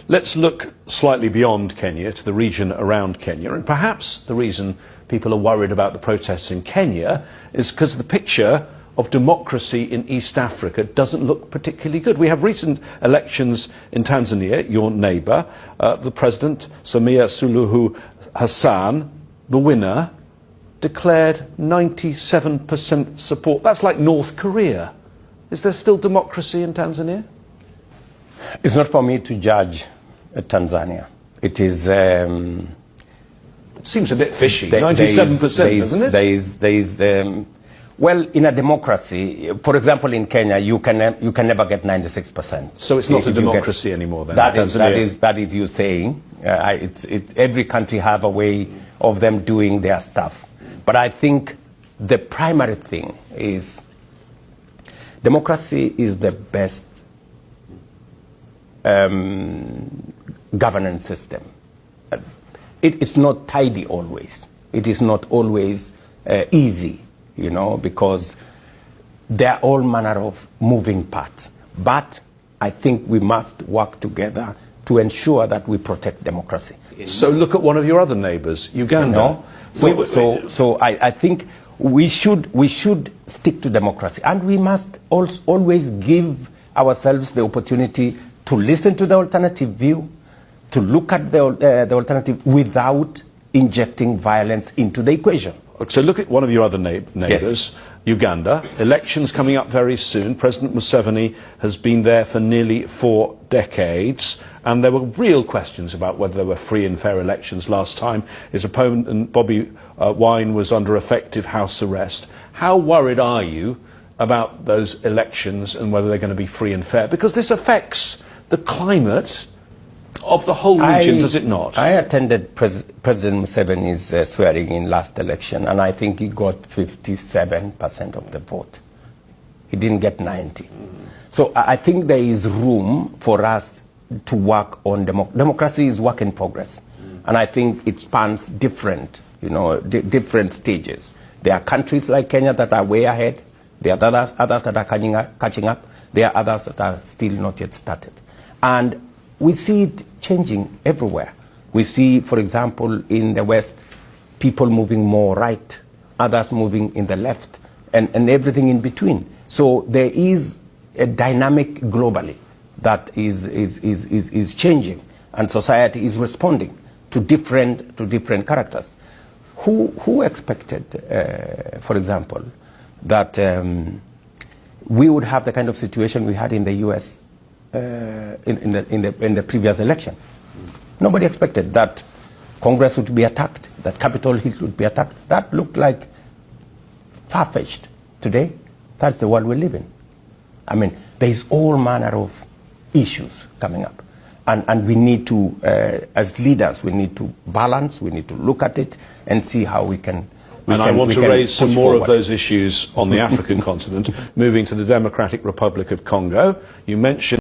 Let's look slightly beyond Kenya to the region around Kenya, and perhaps the reason people are worried about the protests in Kenya is because the picture of democracy in East Africa doesn't look particularly good. We have recent elections in Tanzania, your neighbour. The president, Samia Suluhu Hassan, the winner, declared 97% support. That's like North Korea. Is there still democracy in Tanzania? It's not for me to judge Tanzania. It is... It seems a bit fishy, 97%, doesn't it? Well, in a democracy, for example, in Kenya, you can never get 96%. So it's not a democracy anymore then? That is you saying. Every country have a way of them doing their stuff. But I think the primary thing is democracy is the best governance system. It's not tidy always. It is not always easy, you know, because there are all manner of moving parts. But I think we must work together to ensure that we protect democracy. So look at one of your other neighbours, Uganda. So I think we should stick to democracy, and we must always give ourselves the opportunity to listen to the alternative view, to look at the alternative without injecting violence into the equation. So look at one of your other neighbours, yes. Uganda. Elections coming up very soon. President Museveni has been there for nearly 4 decades, and there were real questions about whether there were free and fair elections last time. His opponent, Bobby Wine, was under effective house arrest. How worried are you about those elections and whether they're going to be free and fair? Because this affects the climate of the whole region, does it not? I attended President Museveni's swearing in last election, and I think he got 57% of the vote. He didn't get 90. So I think there is room for us to work on democracy is work in progress. And I think it spans different, different stages. There are countries like Kenya that are way ahead. There are others that are catching up. There are others that are still not yet started. And we see it changing everywhere. We see, for example, in the West, people moving more right, others moving in the left, and everything in between. So there is a dynamic globally that is changing, and society is responding to different characters. Who expected, for example, that we would have the kind of situation we had in the U.S. In the previous election? Nobody expected that Congress would be attacked, that Capitol Hill would be attacked. That looked like far-fetched. Today, that's the world we live in. I mean, there is all manner of issues coming up. And we need to, as leaders, we need to balance, we need to look at it and see how we can... I want to raise some more of those issues on the African continent, moving to the Democratic Republic of Congo. You mentioned